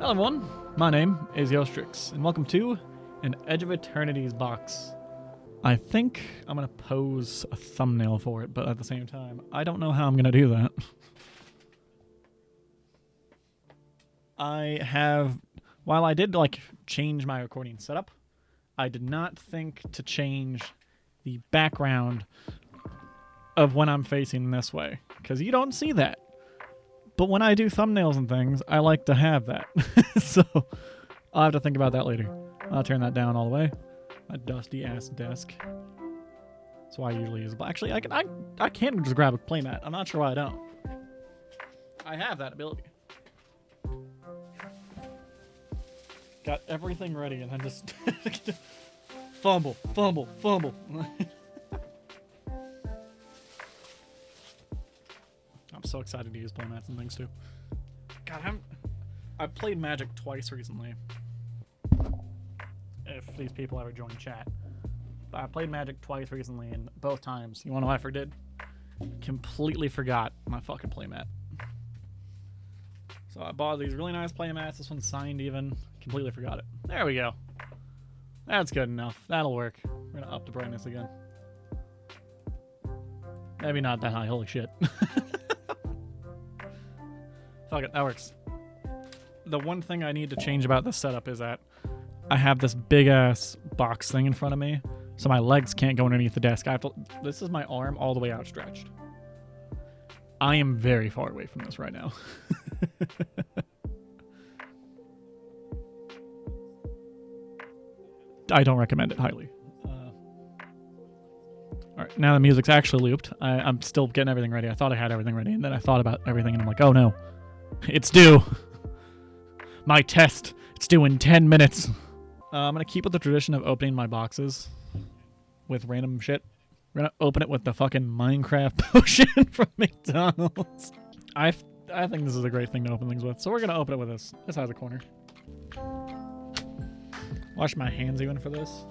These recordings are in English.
Hello everyone, my name is Eostrix, and welcome to an Edge of Eternities box. I think I'm going to pose a thumbnail for it, but at the same time, I don't know how I'm going to do that. While I did change my recording setup, I did not think to change the background of when I'm facing this way, because you don't see that. But when I do thumbnails and things, I like to have that. So I'll have to think about that later. I'll turn that down all the way. My dusty ass desk. That's why I usually use it. But actually, I can just grab a playmat. I'm not sure why I don't. I have that ability. Got everything ready and then just fumble. I'm so excited to use playmats and things too. God, I've played Magic twice recently. If these people ever join chat. But I played Magic twice recently, and both times, you wanna know what I did? Completely forgot my fucking playmat. So I bought these really nice playmats. This one's signed even. Completely forgot it. There we go. That's good enough. That'll work. We're gonna up the brightness again. Maybe not that high. Holy shit. Fuck it, that works. The one thing I need to change about this setup is that I have this big ass box thing in front of me, so my legs can't go underneath the desk. This is my arm all the way outstretched. I am very far away from this right now. I don't recommend it highly. Alright, now the music's actually looped. I'm still getting everything ready. I thought I had everything ready, and then I thought about everything, and I'm like, oh no. It's due. My test. It's due in 10 minutes. I'm going to keep with the tradition of opening my boxes with random shit. We're going to open it with the fucking Minecraft potion from McDonald's. I think this is a great thing to open things with, so we're going to open it with this. This has a corner. Wash my hands even for this.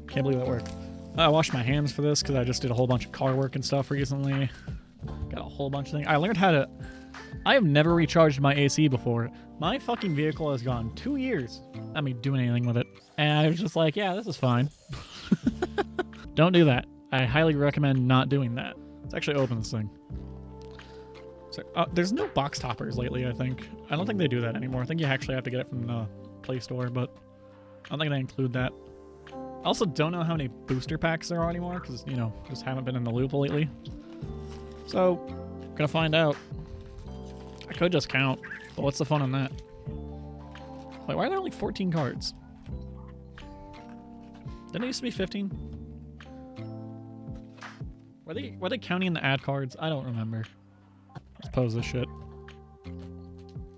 Can't believe that worked. I washed my hands for this because I just did a whole bunch of car work and stuff recently. Got a whole bunch of things. I learned how to... I have never recharged my AC before. My fucking vehicle has gone 2 years without me doing anything with it. And I was just like, yeah, this is fine. Don't do that. I highly recommend not doing that. Let's actually open this thing. So, there's no box toppers lately, I think. I don't think they do that anymore. I think you actually have to get it from the Play Store, but I don't think they include that. I also don't know how many booster packs there are anymore, because, you know, just haven't been in the loop lately. So, gonna find out. I could just count, but what's the fun in that? Wait, why are there only 14 cards? Didn't it used to be 15? Were they counting the ad cards? I don't remember. Let's pose this shit.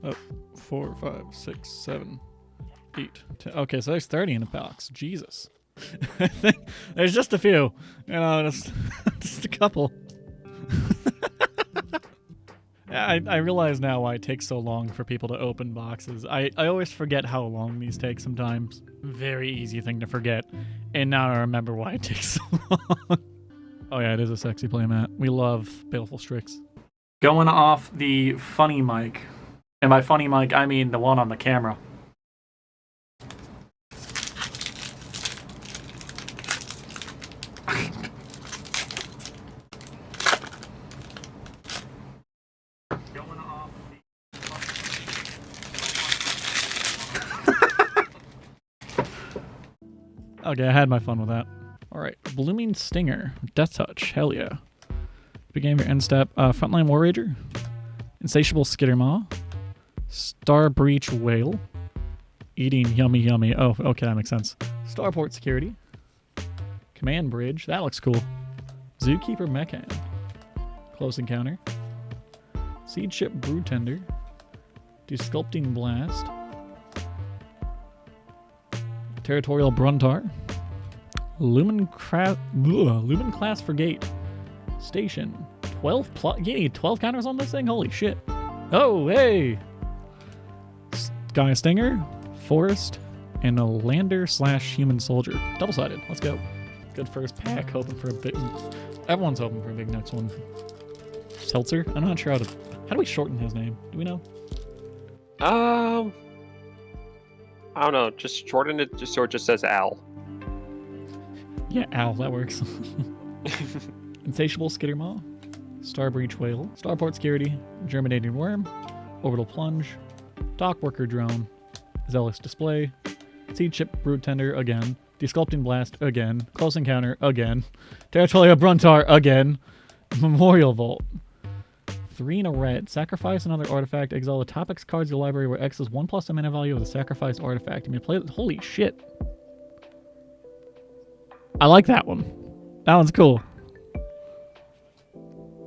Oh, 4, 5, 6, 7, 8, 10. Okay, so there's 30 in a box. Jesus. I think there's just a few. You know, just a couple. I realize now why it takes so long for people to open boxes. I always forget how long these take sometimes. Very easy thing to forget. And now I remember why it takes so long. Oh yeah, it is a sexy playmat. We love Baleful Strix. Going off the funny mic. And by funny mic, I mean the one on the camera. Okay, I had my fun with that. Alright, Blooming Stinger. Death Touch. Hell yeah. Beginning of your end step. Frontline War Rager. Insatiable Skittermaw. Star Breach Whale. Eating Yummy Yummy. Oh, okay, that makes sense. Starport Security. Command Bridge. That looks cool. Zookeeper Mechan. Close Encounter. Seed Ship Brewtender. Desculpting Blast. Territorial Bruntar. Lumen Class Frigate. Station. 12 plus. You need 12 counters on this thing? Holy shit. Oh, hey! Sky Stinger. Forest. And a Lander/Human Soldier. Double-sided. Let's go. Good first pack. Hoping for a big... Everyone's hoping for a big next one. Seltzer? I'm not sure how do we shorten his name? Do we know? I don't know. Just shorten it just so it just says Al. Yeah, Al, that works. Insatiable Skittermaw, Starbreach Whale, Starport Security, Germinating Worm, Orbital Plunge, Dock Worker Drone, Zealous Display, Seed Ship Brood Tender again, Desculpting Blast again, Close Encounter again, Territoria Bruntar again, Memorial Vault. 3 in a red. Sacrifice another artifact. Exile the top X cards of your library where X is 1+ the mana value of the sacrificed artifact. You may play. Holy shit. I like that one. That one's cool.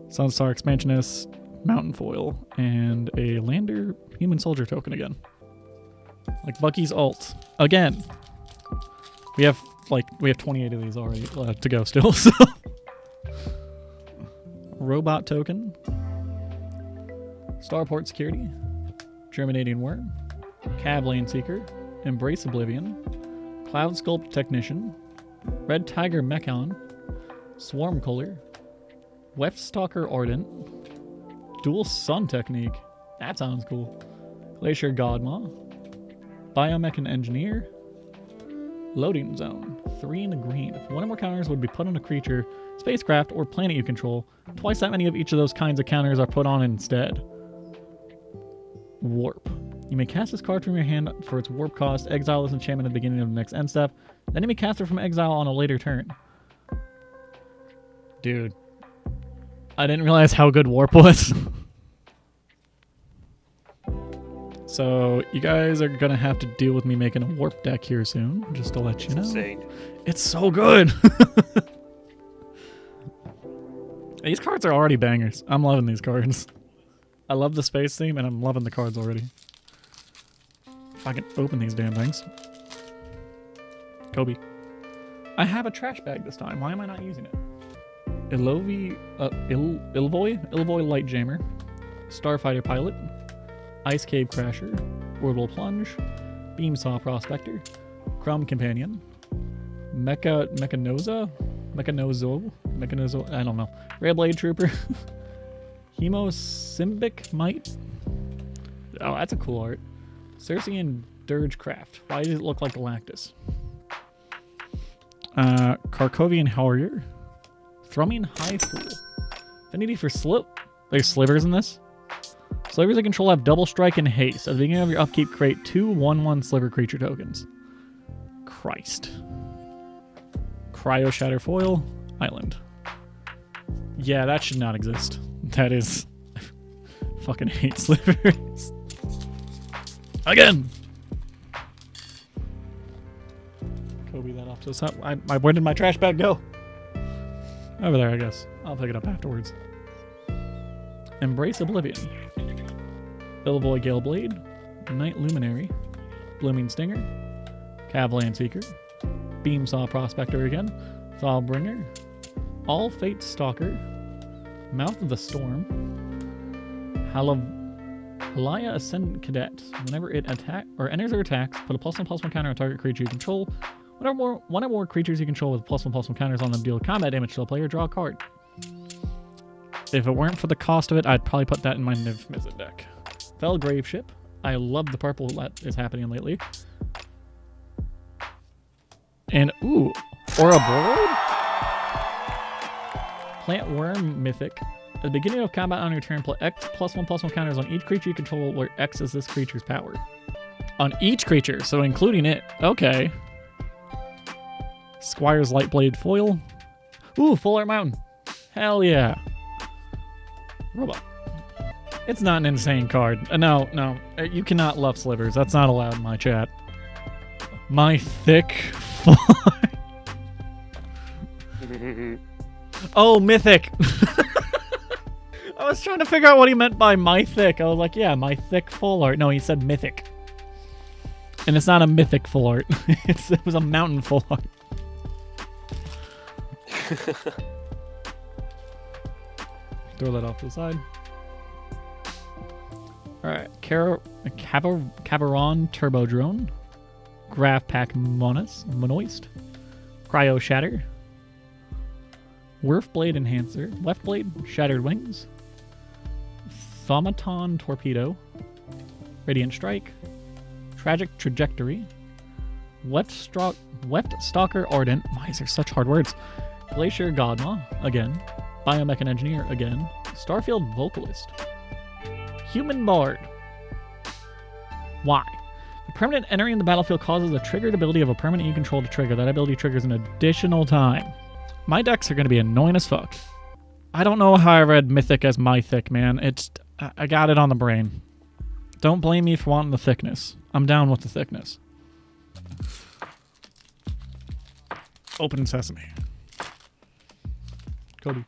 Sunstar Expansionist, Mountain Foil, and a Lander Human Soldier token again. Like Bucky's ult. Again. We have 28 of these already to go still, so. Robot token. Starport Security, Germinating Worm, Cab Lane Seeker, Embrace Oblivion, Cloud Sculpt Technician, Red Tiger Mechon, Swarm Coller, Weft Stalker Ardent, Dual Sun Technique, that sounds cool, Glacier Godmaw, Biomechan Engineer, Loading Zone, 3 in the green. If one or more counters would be put on a creature, spacecraft, or planet you control, twice that many of each of those kinds of counters are put on instead. Warp. You may cast this card from your hand for its warp cost, exile this enchantment at the beginning of the next end step, then you may cast it from exile on a later turn. Dude. I didn't realize how good warp was. So, you guys are gonna have to deal with me making a warp deck here soon, just to let you know. Insane. It's so good! These cards are already bangers. I'm loving these cards. I love the space theme, and I'm loving the cards already. If I can open these damn things. Kobe. I have a trash bag this time. Why am I not using it? Ilvoy Light Jammer. Starfighter Pilot. Ice Cave Crasher. Orbital Plunge. Beamsaw Prospector. Crumb Companion. Mechanozo, I don't know. Rayblade Trooper. Hemosymbic Might. Oh, that's a cool art. Circean Dirge Craft. Why does it look like Galactus? Karkovian Harrier. Thrumming High Pool. Affinity for Slip. There's slivers in this. Slivers of control have double strike and haste. At the beginning of your upkeep, create 2 1/1 sliver creature tokens. Christ. Cryo Shatter Foil. Island. Yeah, that should not exist. That is... fucking hate slivers. Again! Kobe that off to the side. Where did my trash bag go? Over there, I guess. I'll pick it up afterwards. Embrace Oblivion. Ilvoy Galeblade. Night Luminary. Blooming Stinger. Cavalian Seeker. Beamsaw Prospector again. Thawbringer. All Fate Stalker. Mouth of the Storm. Halaya Ascendant Cadet. Whenever it enters or attacks, put a +1/+1 counter on target creature you control. One or more creatures you control with +1/+1 counters on them deal combat damage to the player, draw a card. If it weren't for the cost of it, I'd probably put that in my Niv Mizzet deck. Fell Graveship. I love the purple that is happening lately. And, ooh, Ouroboros? Plant Worm Mythic. At the beginning of combat on your turn, play X +1/+1 counters on each creature you control where X is this creature's power. On each creature, so including it. Okay. Squire's Lightblade Foil. Ooh, Full Art Mountain. Hell yeah. Robot. It's not an insane card. No. You cannot love slivers. That's not allowed in my chat. My thick full art. Oh, mythic. I was trying to figure out what he meant by my thick. I was like, yeah, my thick full art. No, he said mythic. And it's not a mythic full art. It was a mountain full art. Throw that off to the side. Alright, Cabaron Turbo Drone. Graph Pack Monoist. Cryo Shatter. Werf Blade Enhancer. Left Blade Shattered Wings. Thaumaton Torpedo. Radiant Strike, Tragic Trajectory, Weft Stalker Ardent. Why is there such hard words? Glacier Godma, again. Biomechan Engineer, again. Starfield Vocalist. Human Bard. Why? The permanent entering the battlefield causes a triggered ability of a permanent you control to trigger. That ability triggers an additional time. My decks are going to be annoying as fuck. I don't know how I read Mythic as Mythic, man. I got it on the brain. Don't blame me for wanting the thickness. I'm down with the thickness. Open sesame. Cody.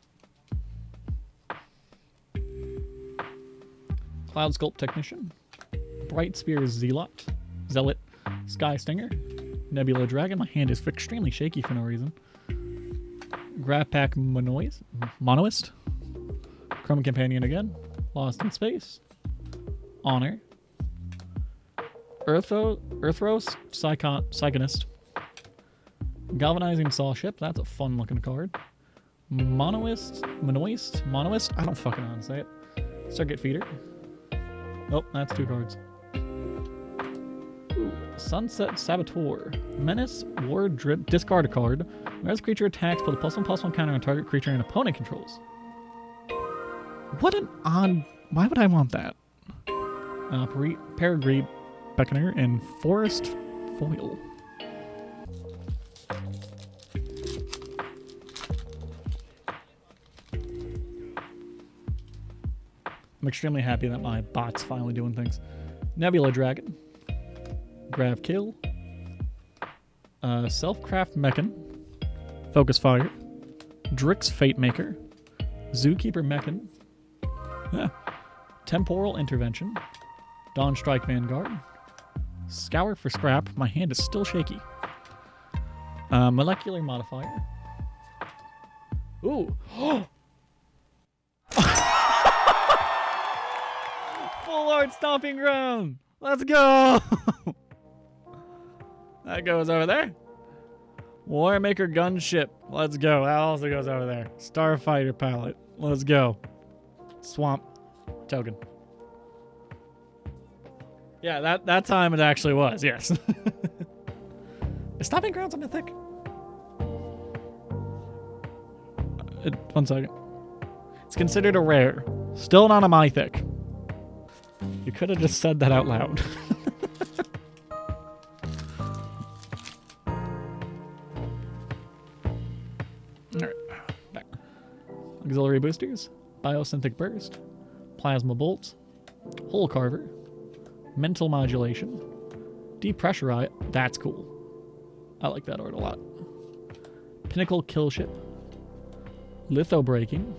Cloud Sculpt Technician. Bright Spear Zealot. Sky Stinger. Nebula Dragon. My hand is extremely shaky for no reason. Grappack Monoist. Chrome Companion again. Lost in Space. Honor. Earthros Psychonist. Galvanizing Saw Ship. That's a fun looking card. Monoist. I don't fucking know how to say it. Circuit Feeder. Oh, that's 2 cards. Ooh, Sunset Saboteur. Menace, War, Drip, discard a card. Whereas creature attacks, put a +1/+1 counter on target creature an opponent controls. What an odd... Why would I want that? Peregrine Beckoner and Forest Foil. I'm extremely happy that my bot's finally doing things. Nebula Dragon. Grav Kill. Self-Craft Mechan. Focus Fire. Drix Fate Maker. Zookeeper Mechan. Temporal Intervention. Dawn Strike Vanguard. Scour for Scrap. My hand is still shaky. Molecular Modifier. Ooh. Full Art Stomping Ground. Let's go. That goes over there. Warmaker Gunship. Let's go. That also goes over there. Starfighter Palette. Let's go. Swamp Token. Yeah, that time it actually was, yes. Is Stomping Grounds a mythic? 1 second. It's considered a rare. Still not a mythic. You could have just said that out loud. Alright, back. Auxiliary Boosters. Biosynthetic Burst. Plasma Bolt. Hole Carver. Mental Modulation. Depressurize. That's cool. I like that art a lot. Pinnacle Killship. Litho Breaking.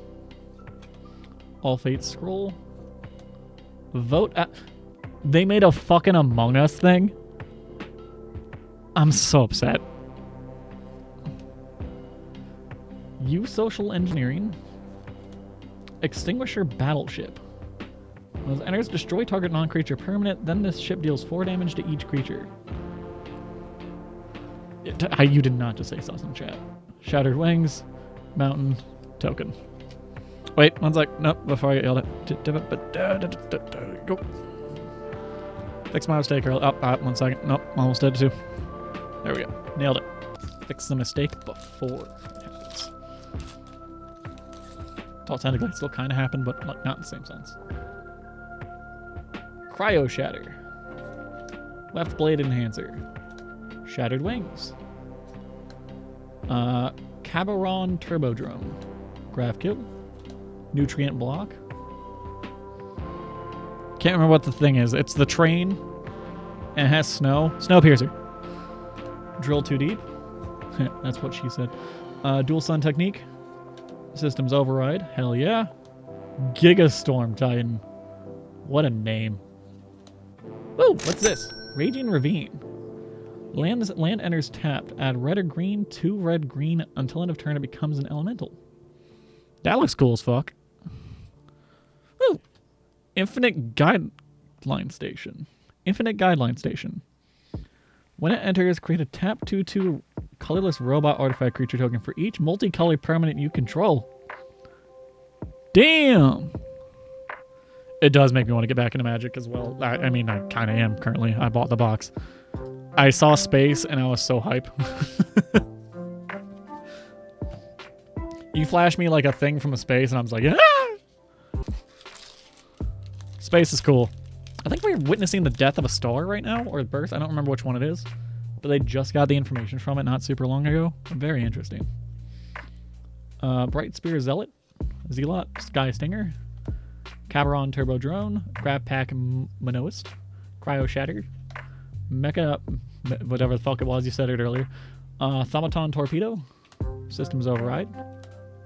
All Fates Scroll. Vote at... They made a fucking Among Us thing? I'm so upset. Use Social Engineering. Extinguisher Battleship. When it enters, destroy target non-creature permanent, then this ship deals 4 damage to each creature. You did not just say sauce in chat. Shattered Wings. Mountain. Token. Wait, 1 sec. Nope, before I yelled it. Go. Fix my mistake early. 1 second. Nope, almost dead too. There we go. Nailed it. Fix the mistake before it happens. Well, technically it still kind of happened, but not in the same sense. Cryo Shatter. Left Blade Enhancer. Shattered Wings. Cabaron Turbodrome. Grav Kill. Nutrient Block. Can't remember what the thing is. It's the train. And it has snow. Snowpiercer. Drill Too Deep. That's what she said. Dual Sun Technique. Systems Override. Hell yeah. Gigastorm Titan. What a name. Woo! What's this? Raging Ravine. Land enters tapped. Add red or green, 2 red, green until end of turn it becomes an elemental. That looks cool as fuck. Woo! Infinite Guideline Station. Infinite Guideline Station. When it enters, create a tap 2/2 colorless robot artifact creature token for each multicolored permanent you control. Damn! It does make me want to get back into Magic as well. I mean, I kind of am currently. I bought the box. I saw space and I was so hype. You flashed me like a thing from a space and I was like, ah! Space is cool. I think we're witnessing the death of a star right now, or birth. I don't remember which one it is. But they just got the information from it not super long ago. Very interesting. Bright Spear Zealot. Zealot. Sky Stinger. Cabaron Turbo Drone. Grab Pack Monoist. Cryo Shatter. Mecha, whatever the fuck it was, you said it earlier. Thaumaton Torpedo. Systems Override.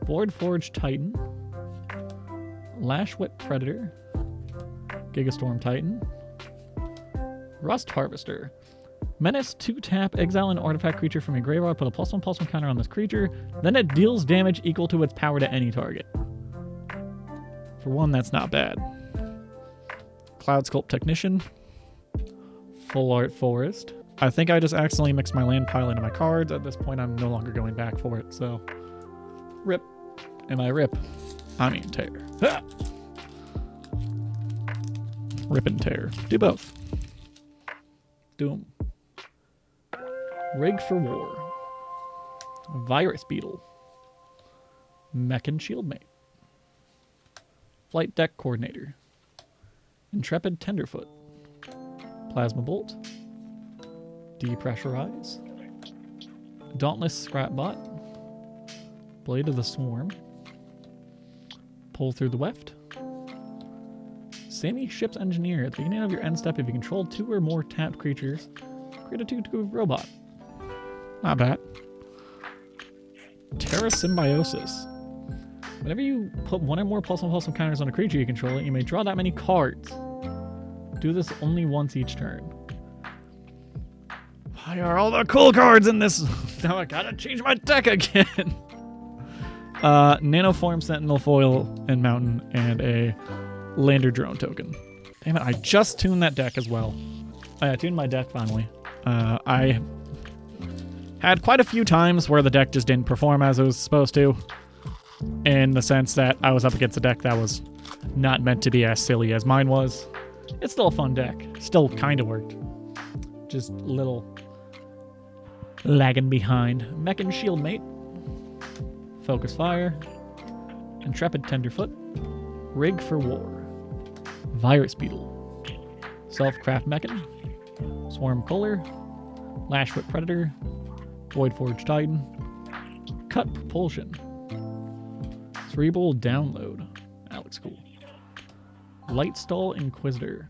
Void Forge Titan. Lash Whip Predator. Gigastorm Titan. Rust Harvester. Menace 2-tap, exile an artifact creature from your graveyard, put a +1/+1 counter on this creature, then it deals damage equal to its power to any target. For one, that's not bad. Cloud Sculpt Technician. Full Art Forest. I think I just accidentally mixed my land pile into my cards. At this point, I'm no longer going back for it, so... Rip. Am I rip? I mean tear. Ah! Rip and tear. Do both. Do them. Rig for War. Virus Beetle. Mechan Shieldmate. Flight Deck Coordinator. Intrepid Tenderfoot. Plasma Bolt. Depressurize. Dauntless Scrapbot. Blade of the Swarm. Pull Through the Weft. Sammy Ship's Engineer. At the beginning of your end step, if you control 2 or more tapped creatures, create a 2/2 robot. Not bad. Terra Symbiosis. Whenever you put 1 or more +1/+1 counters on a creature you control, you may draw that many cards. Do this only once each turn. Why are all the cool cards in this? Now I gotta change my deck again. Nanoform Sentinel Foil and Mountain, and a Lander Drone token. Damn it, I just tuned that deck as well. I tuned my deck finally. I had quite a few times where the deck just didn't perform as it was supposed to, in the sense that I was up against a deck that was not meant to be as silly as mine was. It's still a fun deck. Still kind of worked. Just a little lagging behind. Mechan Shieldmate. Focus Fire. Intrepid Tenderfoot. Rig for War. Virus Beetle. Self-Craft Mechan. Swarm Kohler. Lash Whip Predator. Void Forge Titan. Cut Propulsion. Cerebral Download. That looks cool. Lightstall Inquisitor.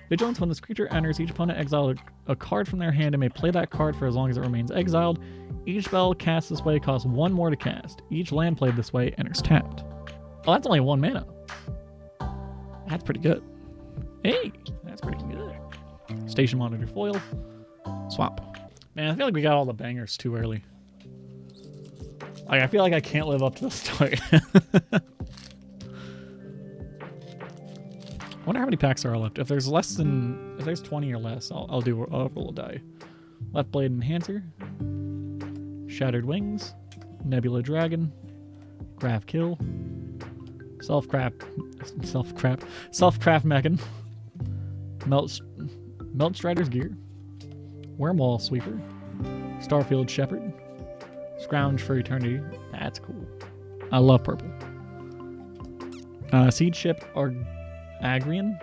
Vigilance: when this creature enters, each opponent exiles a card from their hand and may play that card for as long as it remains exiled. Each spell cast this way costs 1 more to cast. Each land played this way enters tapped. Oh, that's only 1 mana. That's pretty good. Hey, that's pretty good. Station Monitor Foil. Swap. Man, I feel like we got all the bangers too early. Like, I feel like I can't live up to the story. I wonder how many packs there are left. If there's 20 or less, I'll roll a die. Left Blade Enhancer. Shattered Wings. Nebula Dragon. Graph Kill. Self-Craft Mechan. Melt Strider's Gear. Wormwall Sweeper. Starfield Shepherd. Scrounge for Eternity. That's cool. I love purple. Siege Ship or Agrian.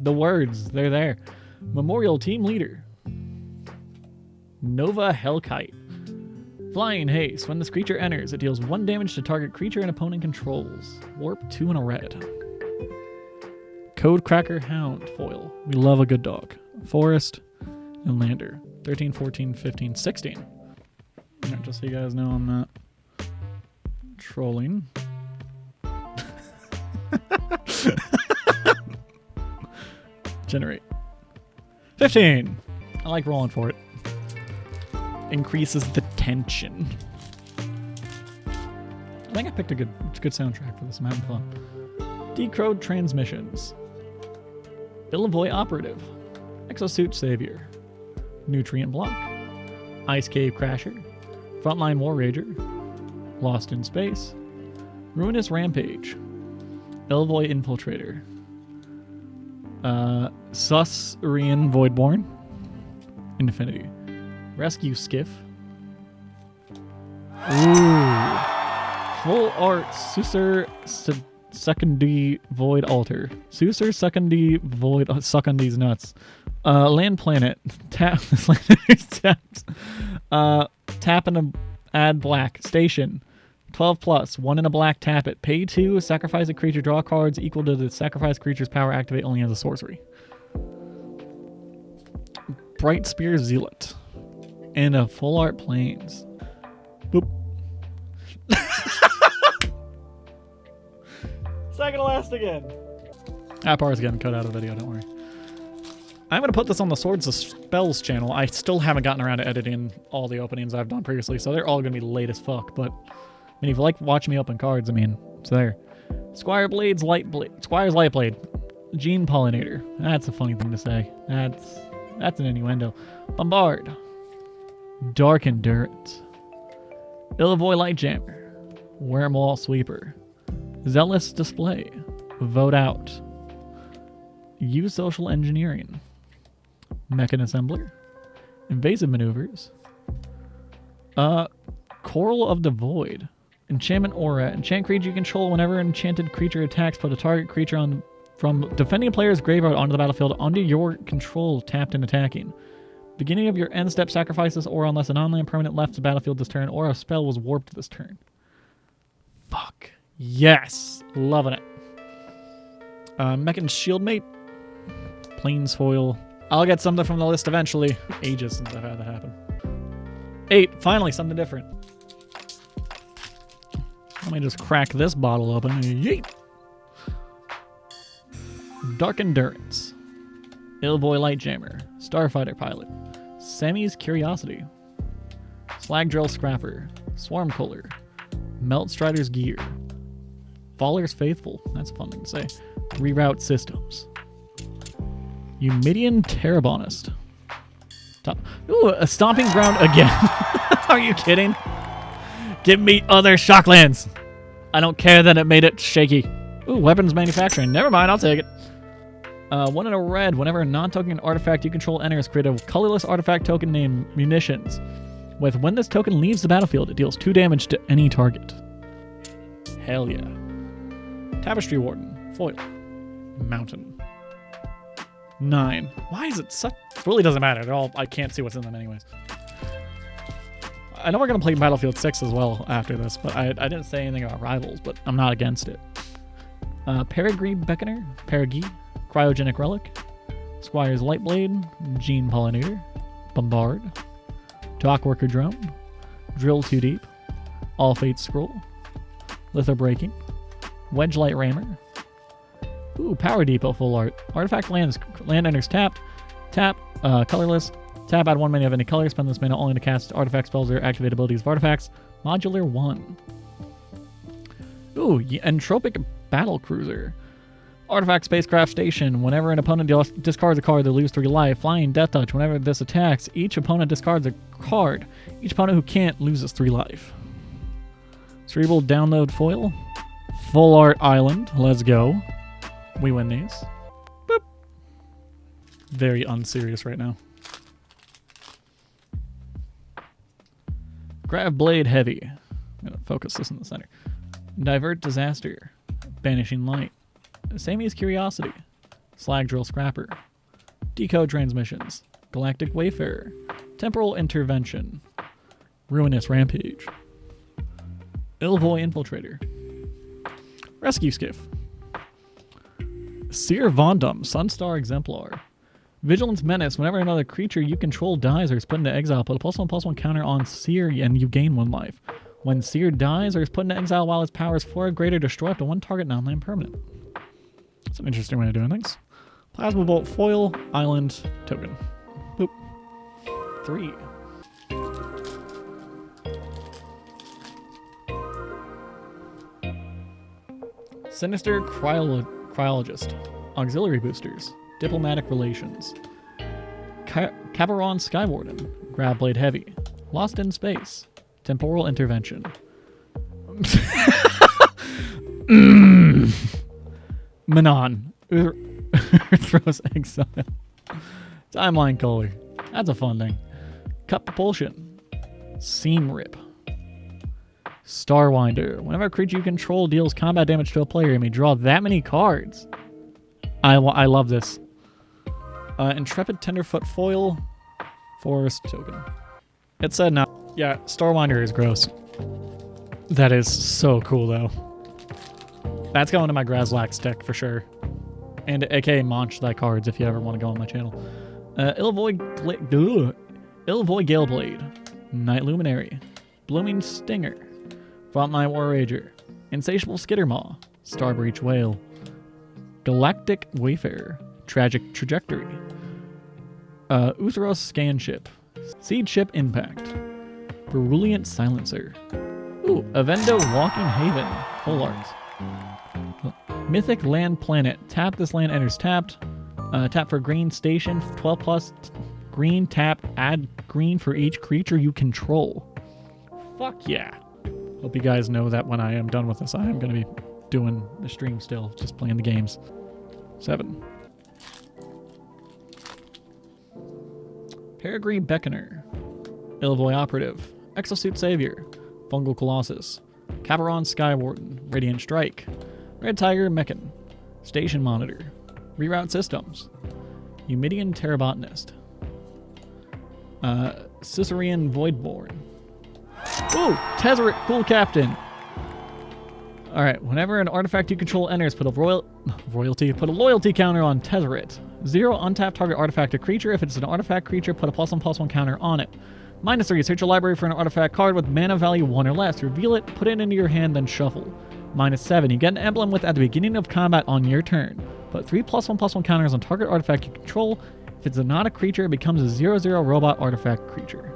The words, they're there. Memorial Team Leader. Nova Hellkite. Flying Haste. When this creature enters, it deals 1 damage to target creature and opponent controls. Warp 2 and a red. Code Cracker Hound Foil. We love a good dog. Forest and Lander. 13, 14, 15, 16. Alright, just so you guys know I'm not trolling. Generate. 15. I like rolling for it. Increases the tension. I think I picked a good soundtrack for this. I'm having fun. Decode Transmissions. Illavoy Operative. Exosuit Savior. Nutrient Block. Ice Cave Crasher. Frontline War Rager. Lost in Space. Ruinous Rampage. Elvoy Infiltrator. Susrian Voidborn. Infinity. Rescue Skiff. Ooh. Full art Susur Secondary Void Altar. Susur Secondary Void suck on these nuts. Land Planet. Tap this land is tapped. Tap and add black. Station. 12 plus. 1 in a black, tap it. Pay 2, sacrifice a creature, draw cards equal to the sacrificed creature's power, activate only as a sorcery. Bright Spear Zealot. And a full art planes. Boop. Second to last again. That part's getting cut out of the video, don't worry. I'm going to put this on the Swords of Spells channel. I still haven't gotten around to editing all the openings I've done previously, so they're all going to be late as fuck. But, I mean, if you like watching me open cards, I mean, it's there. Squire's Lightblade. Gene Pollinator. That's a funny thing to say. That's an innuendo. Bombard. Dark Endurance. Illavoy Lightjammer. Wormwall Sweeper. Zealous Display. Vote Out. Use Social Engineering. Mechan Assembler. Invasive Maneuvers. Coral of the Void. Enchantment Aura. Enchant creature you control whenever an enchanted creature attacks. Put a target creature from defending a player's graveyard onto the battlefield under your control, tapped and attacking. Beginning of your end step, sacrifice this aura unless an on-land permanent left the battlefield this turn or a spell was warped this turn. Fuck. Yes! Loving it. Mechan Shieldmate. Planesfoil. I'll get something from the list eventually. Ages since I've had that happen. 8. Finally, something different. Let me just crack this bottle open. Yeet! Dark Endurance. Illavoy Lightjammer. Starfighter Pilot. Sammy's Curiosity. Slagdrill Scrapper. Swarmcaller. Melt Strider's Gear. Faller's Faithful. That's a fun thing to say. Reroute Systems. Eumidian Terrabonist. Ooh, a Stomping Ground again. Are you kidding? Give me other Shocklands. I don't care that it made it shaky. Ooh, Weapons Manufacturing. Never mind, I'll take it. 1 in a red. Whenever a non-token artifact you control enters, create a colorless artifact token named Munitions. When this token leaves the battlefield, it deals 2 damage to any target. Hell yeah. Tapestry Warden. Foil. Mountain. 9. Why is it such... It really doesn't matter at all. I can't see what's in them anyways. I know we're going to play Battlefield 6 as well after this, but I didn't say anything about Rivals, but I'm not against it. Peregrine Beckoner. Perigee. Cryogenic Relic. Squire's Lightblade. Gene Pollinator. Bombard. Dockworker Drone. Drill Too Deep. All Fates Scroll. Lithobreaking. Wedgelight Rammer. Ooh, Power Depot full art. Artifact land enters tapped. Tap, colorless. Tap, add 1 mana of any color. Spend this mana only to cast artifact spells or activate abilities of artifacts. Modular 1. Ooh, Entropic Battle Cruiser. Artifact Spacecraft Station. Whenever an opponent discards a card, they lose 3 life. Flying Death Touch. Whenever this attacks, each opponent discards a card. Each opponent who can't loses 3 life. Cerebral Download Foil. Full Art Island. Let's go. We win these. Boop. Very unserious right now. Grav Blade Heavy. I'm going to focus this in the center. Divert Disaster. Banishing Light. Sammy's Curiosity. Slagdrill Scrapper. Decode Transmissions. Galactic Wayfarer. Temporal Intervention. Ruinous Rampage. Illavoy Infiltrator. Rescue Skiff. Seer Vondum, Sunstar Exemplar. Vigilance Menace. Whenever another creature you control dies or is put into exile, put a +1/+1 counter on Seer and you gain 1 life. When Seer dies or is put into exile while its power is 4 or greater, destroy up to 1 target non-land permanent. That's an interesting way of doing things. Plasma Bolt Foil, Island, Token. Boop. 3. Sinister Cryologist. Auxiliary Boosters. Diplomatic Relations. Cabaron Skywarden. Grabblade Heavy. Lost in Space. Temporal Intervention. Manon. Throws exile. Timeline color. That's a fun thing. Cut propulsion. Seam rip. Starwinder. Whenever a creature you control deals combat damage to a player, you may draw that many cards. I love this. Intrepid Tenderfoot foil. Forest token. It said now. Yeah, Starwinder is gross. That is so cool though. That's going to my Grazlax deck for sure. And aka Monch thy cards if you ever want to go on my channel. Ilvoy Galeblade. Night Luminary. Blooming Stinger. Frontline War Rager. Insatiable Skittermaw. Starbreach Whale. Galactic Wayfarer. Tragic Trajectory. Uthros Scanship. Seed Ship Impact. Brilliant Silencer. Ooh, Avendo Walking Haven. Full art. Mythic Land Planet. Tap this land enters tapped. Tap for green station. 12 plus green tap. Add green for each creature you control. Fuck yeah. Hope you guys know that when I am done with this, I am going to be doing the stream still. Just playing the games. 7. Peregrine Beckoner. Ilvoy Operative. Exosuit Savior. Fungal Colossus. Caparon Skywarden. Radiant Strike. Red Tiger Mechan. Station Monitor. Reroute Systems. Eumidian Terrabotanist. Cicerene Voidborn. Ooh! Tezzeret Cool Captain! Alright, whenever an artifact you control enters, put a loyalty counter on Tezzeret. 0 untap target artifact a creature. If it's an artifact creature, put a +1/+1 counter on it. -3, search your library for an artifact card with mana value 1 or less. Reveal it, put it into your hand, then shuffle. -7, you get an emblem with at the beginning of combat on your turn. Put 3 +1/+1 counters on target artifact you control. If it's not a creature, it becomes a 0/0 robot artifact creature.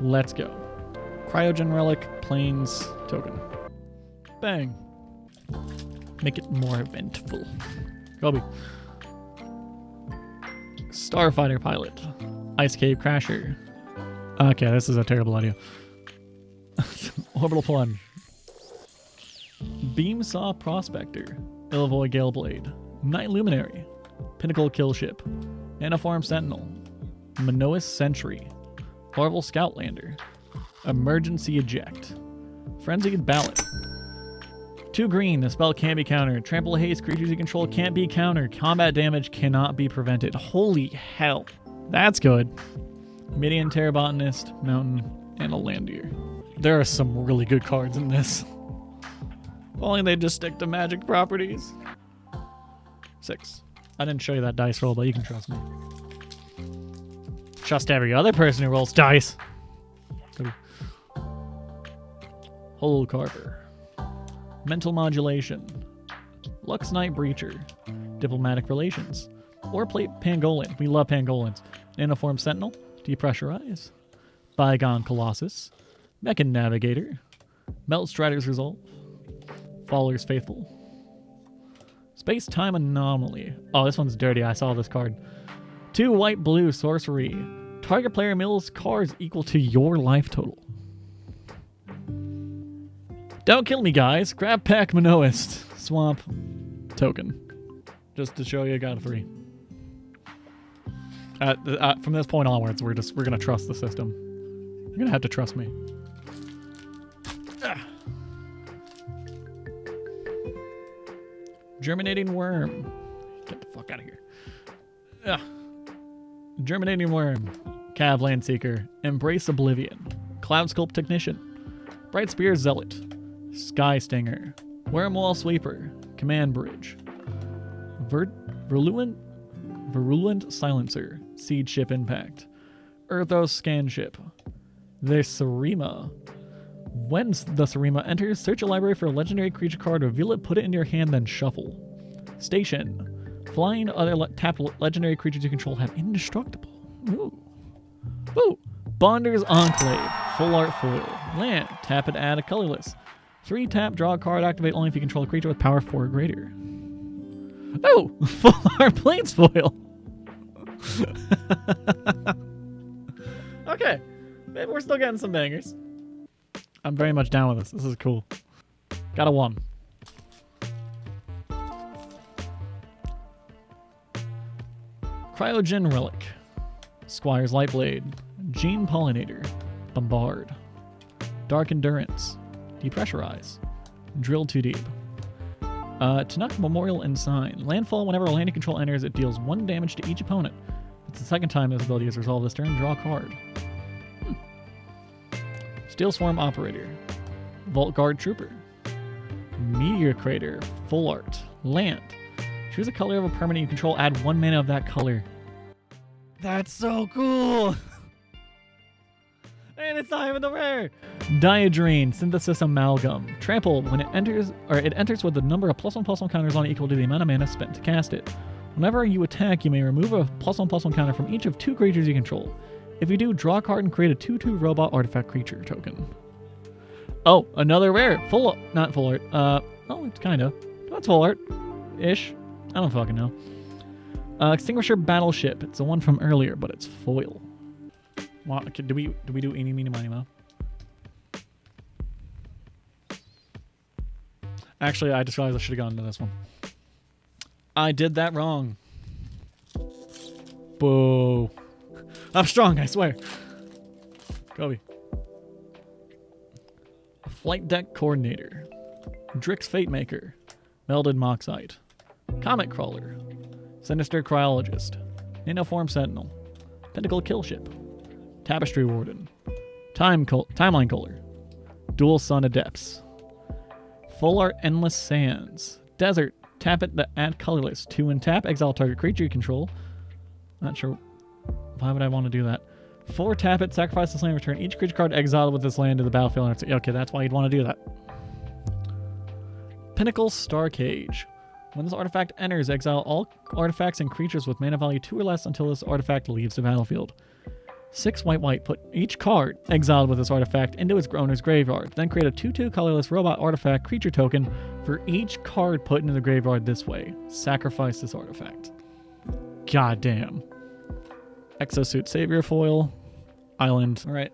Let's go. Cryogen Relic, Plains, Token. Bang. Make it more eventful. Gobi. Starfighter Pilot. Ice Cave Crasher. Okay, this is a terrible idea. Orbital Plunge. Beamsaw Prospector. Ilvoy Galeblade. Night Luminary. Pinnacle Killship. Anaform Sentinel. Minois Sentry. Larval Scoutlander. Emergency Eject. Frenzied Ballot. 2 green, the spell can't be countered. Trample Haste, creatures you control can't be countered. Combat damage cannot be prevented. Holy hell. That's good. Midian Terrabotanist, Mountain, and a Landier. There are some really good cards in this. If only they just stick to magic properties. 6. I didn't show you that dice roll, but you can trust me. Trust every other person who rolls dice. Hole Carver. Mental Modulation. Lux Knight Breacher. Diplomatic Relations. Or plate Pangolin. We love Pangolins. Anaform Sentinel. Depressurize. Bygone Colossus. Mechan Navigator. Melt Strider's Resolve. Faller's Faithful. Space-Time Anomaly. Oh, this one's dirty. I saw this card. 2 white-blue sorcery. Target player mills cards equal to your life total. Don't kill me, guys. Grab Pack Minoist. Swamp. Token. Just to show you I got a 3. From this point onwards, we're gonna trust the system. You're gonna have to trust me. Germinating Worm. Get the fuck out of here. Germinating Worm. Cav Landseeker. Embrace Oblivion. Cloud Sculpt Technician. Bright Spear Zealot. Sky Stinger. Wormwall Sweeper. Command Bridge. Virulent Silencer. Seed Ship Impact. Earthos Scanship. The Sarima. When the Sarima enters, search a library for a legendary creature card, reveal it, put it in your hand, then shuffle. Station. Flying other tapped legendary creatures you control have indestructible. Ooh. Ooh. Bonder's Enclave. Full art foil. Land. Tap it, add a colorless. 3 tap, draw a card, activate only if you control a creature with power 4 or greater. Oh! Full art Plains foil. Okay. Maybe we're still getting some bangers. I'm very much down with this. This is cool. Got a 1. Cryogen Relic, Squire's Lightblade, Gene Pollinator, Bombard, Dark Endurance, Depressurize, Drill Too Deep. Tanuk Memorial Ensign. Landfall, whenever a land you control enters, it deals 1 damage to each opponent. It's the second time this ability is resolved this turn. Draw a card. Steel Swarm Operator, Vault Guard Trooper, Meteor Crater, Full Art, Land. Choose a color of a permanent you control, add 1 mana of that color. That's so cool! And it's not even the rare! Diadrain, Synthesis Amalgam. Trample, when it enters with the number of +1/+1 counters on it equal to the amount of mana spent to cast it. Whenever you attack, you may remove a +1/+1 counter from each of 2 creatures you control. If you do, draw a card and create a 2/2 robot artifact creature token. Oh, another rare. Not full art. Oh, it's kinda. That's full art-ish. I don't fucking know. Extinguisher Battleship. It's the one from earlier, but it's foil. Wow, do we do eeny, meeny, miny, mo? Actually, I just realized I should have gone into this one. I did that wrong. Boo. I'm strong, I swear. Kobe. Flight Deck Coordinator. Drix Fatemaker. Melded Moxite. Comet Crawler. Sinister Cryologist. Nanoform Sentinel. Pentacle Killship. Tapestry Warden. Timeline Caller. Dual Sun Adepts. Full Art Endless Sands. Desert. Tap it to add colorless. 2 and tap. Exile target creature you control. Not sure. Why would I want to do that? 4 tap it. Sacrifice this land. Return each creature card exiled with this land to the battlefield. Okay, that's why you'd want to do that. Pinnacle Star Cage. When this artifact enters, exile all artifacts and creatures with mana value 2 or less until this artifact leaves the battlefield. 6 white. Put each card exiled with this artifact into its owner's graveyard. Then create a 2/2 colorless robot artifact creature token for each card put into the graveyard this way. Sacrifice this artifact. God damn. Exosuit Savior foil. Island. Alright.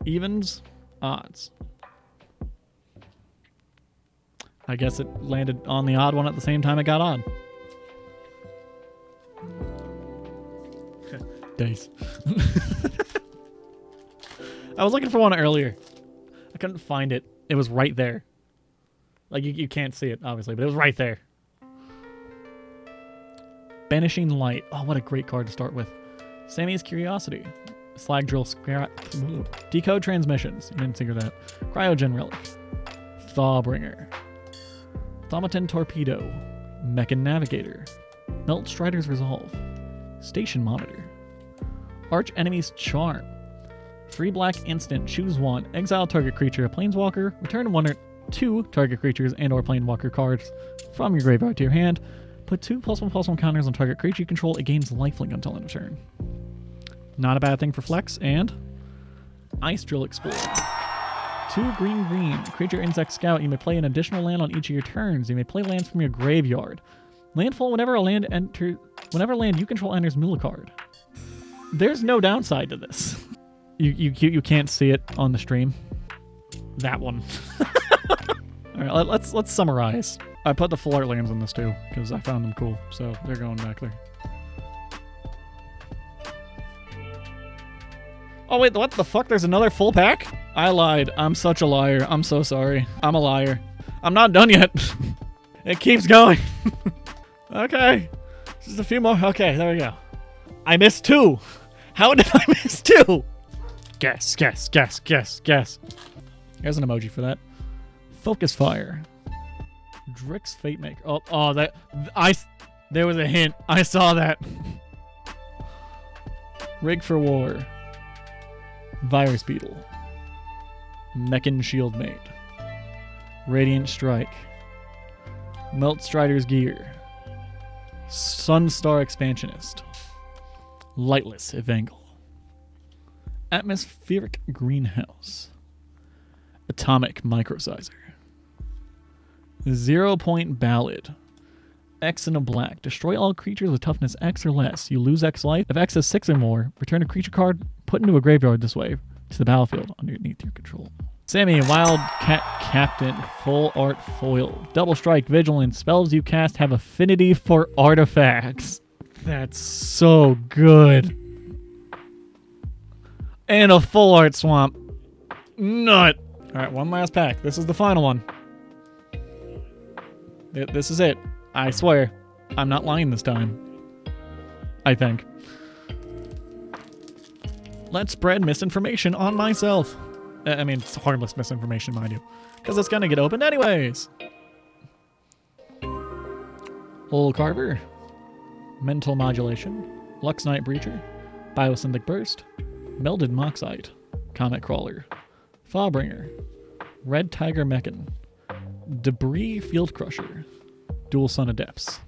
Evens. Odds. I guess it landed on the odd one at the same time it got odd. Days. I was looking for one earlier. I couldn't find it. It was right there. Like, you can't see it, obviously, but it was right there. Banishing Light. Oh, what a great card to start with. Sammy's Curiosity. Slag Drill Decode Transmissions. You didn't figure that. Cryogen Relic. Thawbringer. Thaumatin Torpedo. Mechan Navigator. Melt Strider's Resolve. Station Monitor. Arch Enemy's Charm. 3 black instant. Choose 1. Exile target creature, a planeswalker. Return 1 or 2 target creatures and or planeswalker cards from your graveyard to your hand. Put 2 +1/+1 counters on target creature you control. It gains lifelink until end of turn. Not a bad thing for flex. And Ice Drill Explorer. 2 green. Creature Insect Scout. You may play an additional land on each of your turns. You may play lands from your graveyard. Landfall whenever land you control enters mill card. There's no downside to this. You can't see it on the stream. That one. All right, let's summarize. I put the full art lands in this too because I found them cool, so they're going back there. Oh wait, what the fuck? There's another full pack? I lied. I'm such a liar. I'm so sorry. I'm a liar. I'm not done yet. It keeps going. Okay. Just a few more. Okay, there we go. I missed 2. How did I miss 2? Guess. There's an emoji for that. Focus Fire. Drix Fatemaker. Oh, there was a hint. I saw that. Rig for War. Virus Beetle. Mechan Shieldmate. Radiant Strike. Melt Strider's Gear. Sunstar Expansionist. Lightless Evangel. Atmospheric Greenhouse. Atomic Microsizer. 0 Point Ballad. X and a black. Destroy all creatures with toughness X or less. You lose X life. If X is 6 or more, return a creature card put into a graveyard this way to the battlefield underneath your control. Sammy, Wildcat Captain, Full Art Foil. Double Strike, Vigilance. Spells you cast have affinity for artifacts. That's so good. And a full art swamp. Nut. All right, one last pack. This is the final one. This is it. I swear. I'm not lying this time. I think. Let's spread misinformation on myself. I mean, it's harmless misinformation, mind you. Because it's going to get opened anyways. Hole Carver. Mental Modulation. Lux Knight Breacher. Biosynthetic Burst. Melded Moxite. Comet Crawler. Fawbringer. Red Tiger Mechan. Debris Field Crusher. Dual Sun of Depths.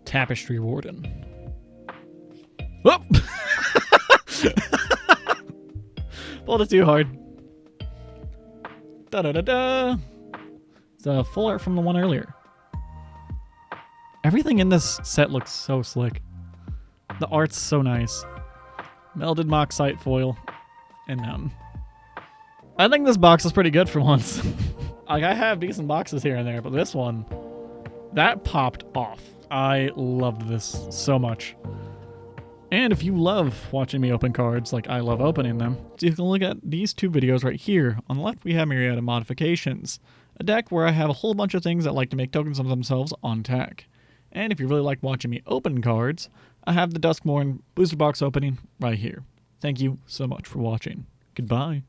Tapestry Warden. Whoop! Pulled it too hard. Da-da-da-da! It's a full art from the one earlier. Everything in this set looks so slick. The art's so nice. Melded Moxite foil. And I think this box is pretty good for once. Like, I have decent boxes here and there, but this one, that popped off. I loved this so much. And if you love watching me open cards like I love opening them, so you can look at these two videos right here. On the left, we have Myriad of Modifications, a deck where I have a whole bunch of things that like to make tokens of themselves on tech. And if you really like watching me open cards, I have the Duskmorn booster box opening right here. Thank you so much for watching. Goodbye.